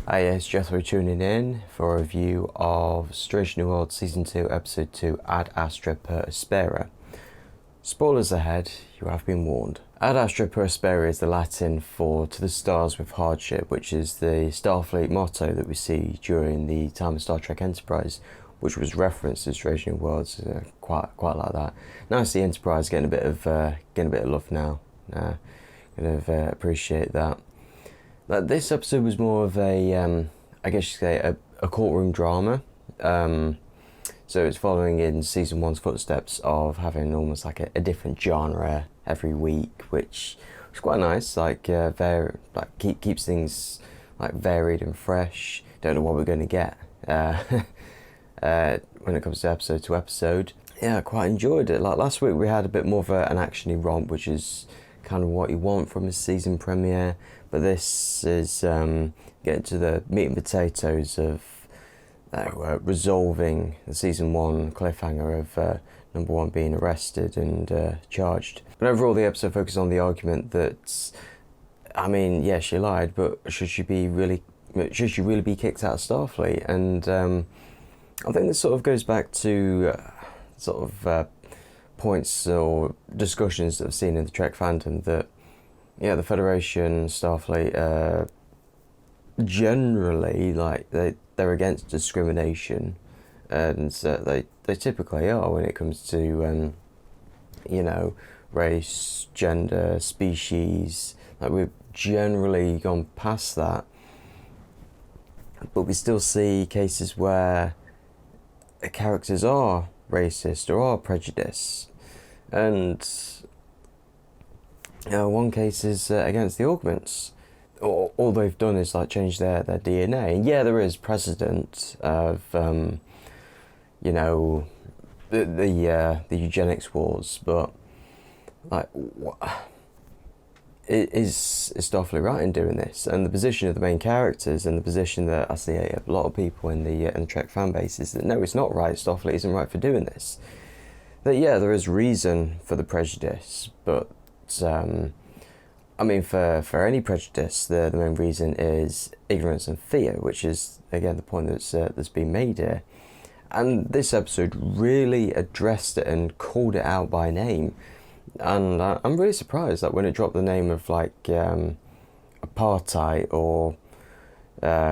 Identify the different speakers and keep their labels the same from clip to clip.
Speaker 1: Hi, it's Jethro tuning in for a review of Strange New World Season 2, Episode 2, Ad Astra Per Aspera. Spoilers ahead, you have been warned. Ad Astra Per Aspera is the Latin for to the stars with hardship, which is the Starfleet motto that we see during the time of Star Trek Enterprise, which was referenced in Strange New Worlds. Quite like that. Nice to see Enterprise getting a bit of love now. Appreciate that. This episode was more of a, I guess you could say, a courtroom drama. So it's following in Season 1's footsteps of having almost like a different genre every week, which was quite nice. Keeps things like varied and fresh. Don't know what we're going to get when it comes to episode. Yeah, I quite enjoyed it. Like last week we had a bit more of an actiony romp, which is kind of what you want from a season premiere. But this is getting to the meat and potatoes of resolving the Season 1 cliffhanger of number 1 being arrested and charged. But overall, the episode focuses on the argument that, I mean, yeah, she lied, but should she really be kicked out of Starfleet? And I think this sort of goes back to points or discussions that I've seen in the Trek fandom that, yeah, the Federation, Starfleet, generally, like, they're against discrimination, and they typically are when it comes to, race, gender, species. Like, we've generally gone past that, but we still see cases where the characters are racist or are prejudiced, and one case is against the augments. All they've done is like change their DNA. And yeah, there is precedent of the eugenics wars, but like, is Starfleet right in doing this? And the position of the main characters, and the position that I see a lot of people in the Trek fan base, is that no, it's not right. Starfleet isn't right for doing this. That yeah, there is reason for the prejudice, but I mean, for any prejudice, the main reason is ignorance and fear, which is, again, the point that's been made here. And this episode really addressed it and called it out by name. And I'm really surprised that when it dropped the name of, like, apartheid or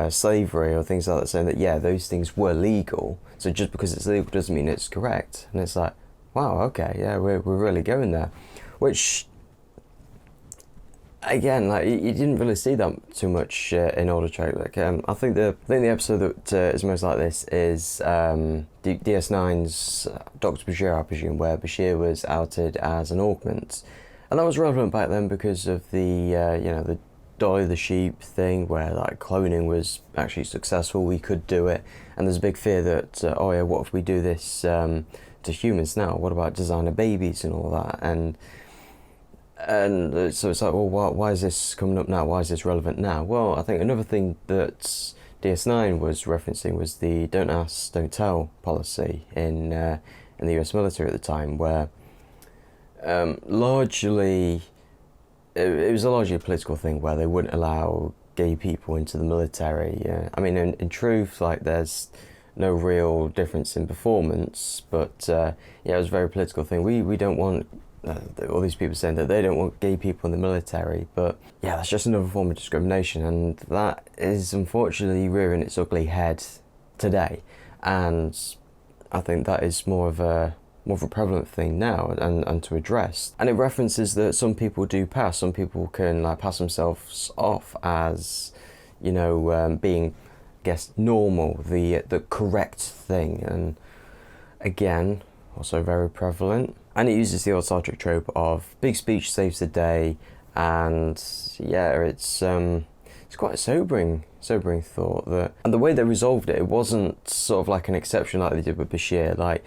Speaker 1: slavery or things like that, saying that, yeah, those things were legal. So just because it's legal doesn't mean it's correct. And it's like, wow, okay, yeah, we're really going there. Which, again, like, you didn't really see that too much in older Trek. Like, I think the episode that is most like this is DS9's Dr. Bashir, I presume, where Bashir was outed as an augment, and that was relevant back then because of the Dolly the sheep thing, where like cloning was actually successful. We could do it, and there's a big fear that what if we do this to humans now? What about designer babies and all that? And so it's like, well, why is this coming up now? Why is this relevant now? Well, I think another thing that DS9 was referencing was the don't ask, don't tell policy in the US military at the time, where largely it was largely a political thing where they wouldn't allow gay people into the military. I mean, in truth, like, there's no real difference in performance, but it was a very political thing. We don't want all these people saying that they don't want gay people in the military, but yeah, that's just another form of discrimination, and that is unfortunately rearing its ugly head today. And I think that is more of a prevalent thing now and to address. And it references that some people do pass. Some people can like pass themselves off as, being, I guess, normal, the correct thing, and again, also very prevalent. And it uses the old Star Trek trope of big speech saves the day, and yeah, it's quite a sobering thought. And the way they resolved it wasn't sort of like an exception like they did with Bashir, like,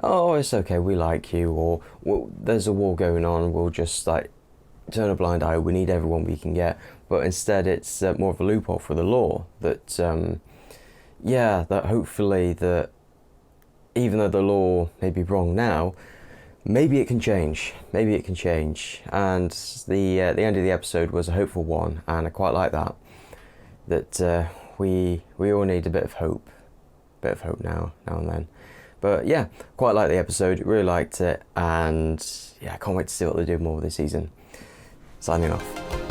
Speaker 1: oh, it's okay, we like you, or well, there's a war going on, we'll just like turn a blind eye, we need everyone we can get. But instead it's more of a loophole for the law that that hopefully that even though the law may be wrong now, maybe it can change. And the end of the episode was a hopeful one, and I quite like that. That we all need a bit of hope now and then. But yeah, quite like the episode, really liked it, and yeah, I can't wait to see what they do more this season. Signing off.